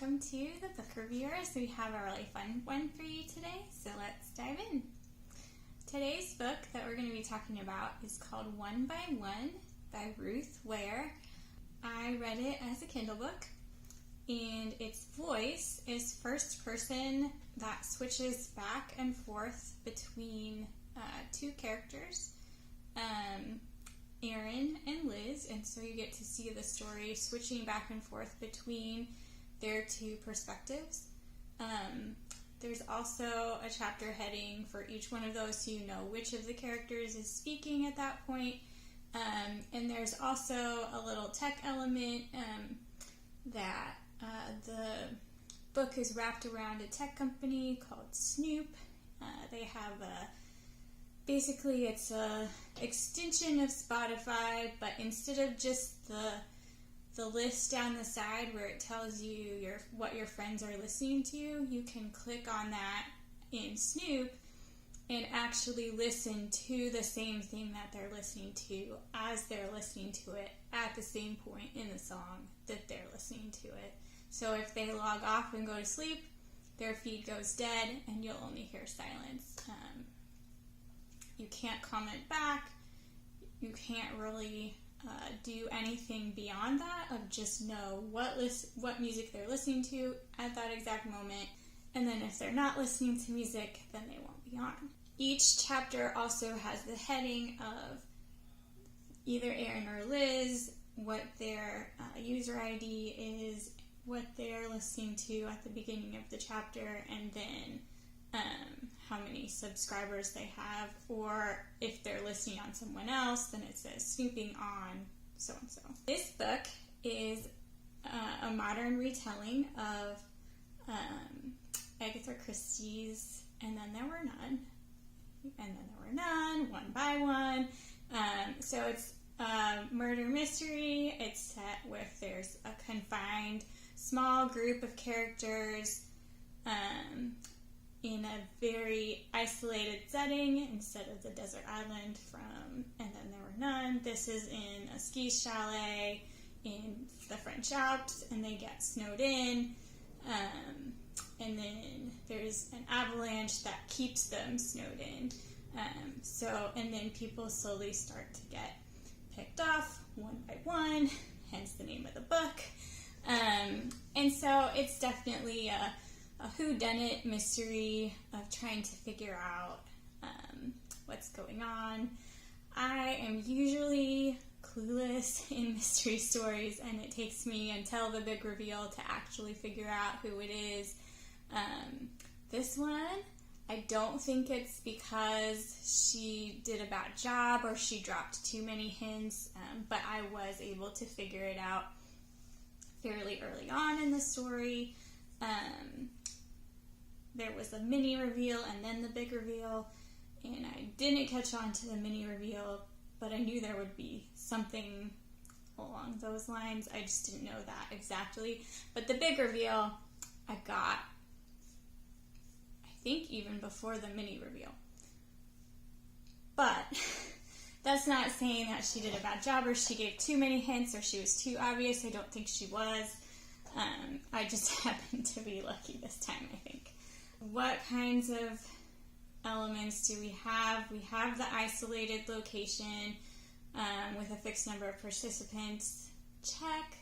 welcome to the book reviewers. We have a really fun one for you today, so let's dive in. Today's book that we're going to be talking about is called One by One by Ruth Ware. I read it as a Kindle book, and its voice is first person that switches back and forth between two characters, Erin and Liz, and so you get to see the story switching back and forth between their two perspectives. There's also a chapter heading for each one of those, so you know which of the characters is speaking at that point. And there's also a little tech element that the book is wrapped around a tech company called Snoop. They have basically it's a extension of Spotify, but instead of just the list down the side where it tells you what your friends are listening to, you can click on that in Snoop and actually listen to the same thing that they're listening to as they're listening to it at the same point in the song that they're listening to it. So if they log off and go to sleep, their feed goes dead and you'll only hear silence. You can't comment back. You can't really do anything beyond that of just know what music they're listening to at that exact moment. And then if they're not listening to music, then they won't be on. Each chapter also has the heading of either Erin or Liz, what their user ID is, what they're listening to at the beginning of the chapter, and then how many subscribers they have, or if they're listening on someone else, then it says snooping on so-and-so. This book is a modern retelling of Agatha Christie's And Then There Were None, and Then There Were None, One by One. So it's a murder mystery. It's set with there's a confined small group of characters in a very isolated setting instead of the desert island from And Then There Were None. This is in a ski chalet in the French Alps, and they get snowed in. And then there's an avalanche that keeps them snowed in. And then people slowly start to get picked off one by one, hence the name of the book. And so it's definitely a whodunit mystery of trying to figure out what's going on. I am usually clueless in mystery stories, and it takes me until the big reveal to actually figure out who it is. This one, I don't think it's because she did a bad job or she dropped too many hints, but I was able to figure it out fairly early on in the story. There was a mini reveal and then the big reveal, and I didn't catch on to the mini reveal, but I knew there would be something along those lines. I just didn't know that exactly. But the big reveal I got, I think, even before the mini reveal. But that's not saying that she did a bad job or she gave too many hints or she was too obvious. I don't think she was. I just happened to be lucky this time, I think. What kinds of elements do we have? We have the isolated location with a fixed number of participants. Check.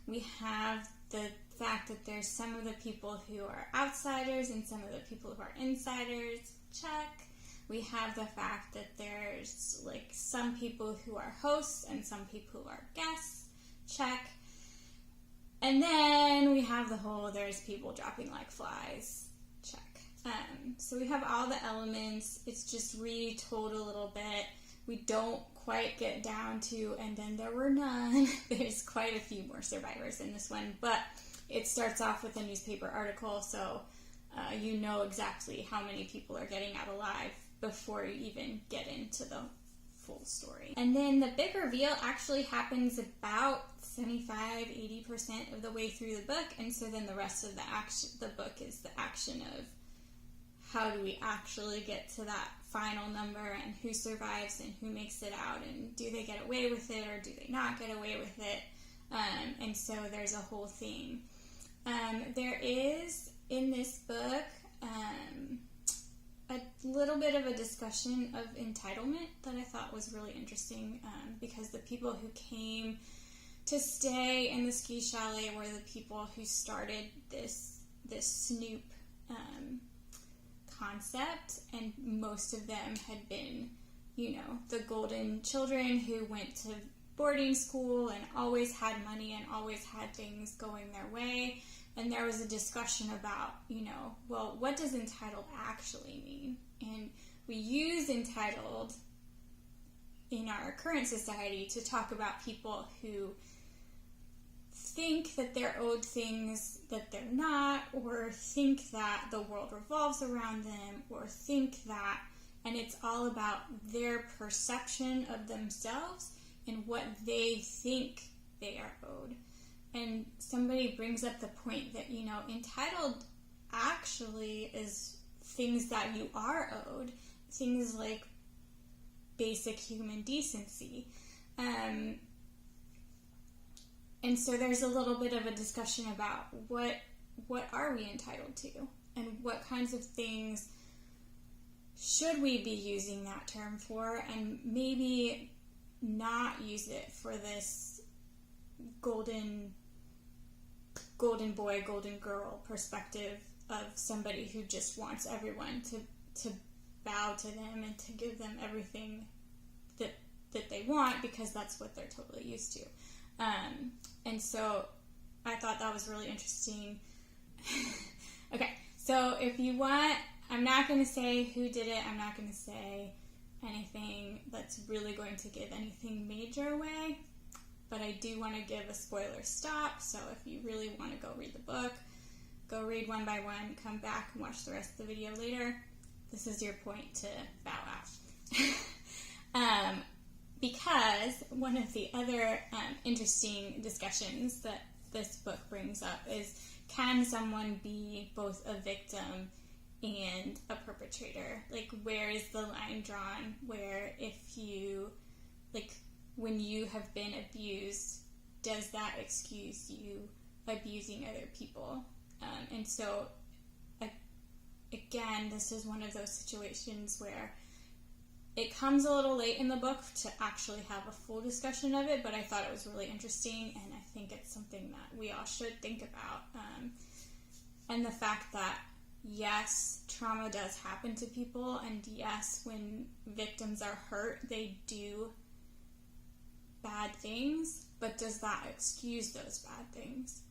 We have the fact that there's some of the people who are outsiders and some of the people who are insiders. Check. We have the fact that there's some people who are hosts and some people who are guests. Check. And then we have the whole there's people dropping like flies. Check. So we have all the elements. It's just retold a little bit. We don't quite get down to And Then There Were None. There's quite a few more survivors in this one, but it starts off with a newspaper article, so you know exactly how many people are getting out alive before you even get into the full story. And then the big reveal actually happens about 75-80% of the way through the book, and so then the rest of the book is the action of how do we actually get to that final number and who survives and who makes it out, and do they get away with it or do they not get away with it. And so there's a whole thing There is, in this book, a little bit of a discussion of entitlement that I thought was really interesting, because the people who came to stay in the ski chalet were the people who started this Snoop concept, and most of them had been, the golden children who went to boarding school and always had money and always had things going their way. And there was a discussion about, well, what does entitled actually mean? And we use entitled in our current society to talk about people who think that they're owed things that they're not, or think that the world revolves around them, or think that, and it's all about their perception of themselves and what they think they are owed. And somebody brings up the point that, entitled actually is things that you are owed, things like basic human decency. And so there's a little bit of a discussion about what are we entitled to, and what kinds of things should we be using that term for, and maybe not use it for this golden boy, golden girl perspective of somebody who just wants everyone to bow to them and to give them everything that they want, because that's what they're totally used to. And so I thought that was really interesting. Okay, so if you want, I'm not going to say who did it. I'm not going to say anything that's really going to give anything major away. But I do want to give a spoiler stop, so if you really want to go read the book, go read one by one, come back and watch the rest of the video later. This is your point to bow out. Because one of the other interesting discussions that this book brings up is, can someone be both a victim and a perpetrator? Like, where is the line drawn where if you, when you have been abused, does that excuse you abusing other people? And so, again, this is one of those situations where it comes a little late in the book to actually have a full discussion of it, but I thought it was really interesting, and I think it's something that we all should think about. And the fact that, yes, trauma does happen to people, and yes, when victims are hurt, they do bad things, but does that excuse those bad things?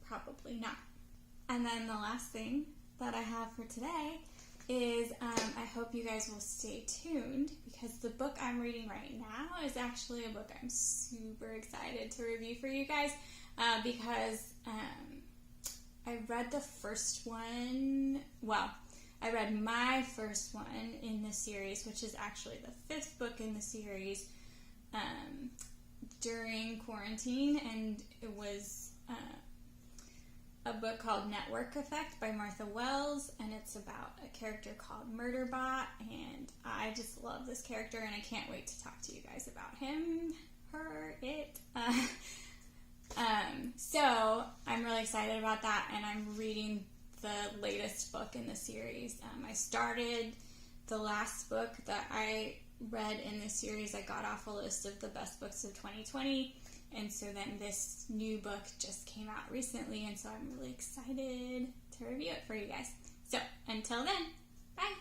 Probably not. And then the last thing that I have for today is I hope you guys will stay tuned, because the book I'm reading right now is actually a book I'm super excited to review for you guys, because I read the first one, I read my first one in the series, which is actually the 5th book in the series, during quarantine, and it was a book called Network Effect by Martha Wells, and it's about a character called Murderbot, and I just love this character, and I can't wait to talk to you guys about him, her, it. So I'm really excited about that, and I'm reading the latest book in the series. I started the last book that I read in this series. I got off a list of the best books of 2020, and so then this new book just came out recently, and so I'm really excited to review it for you guys. So until then, bye!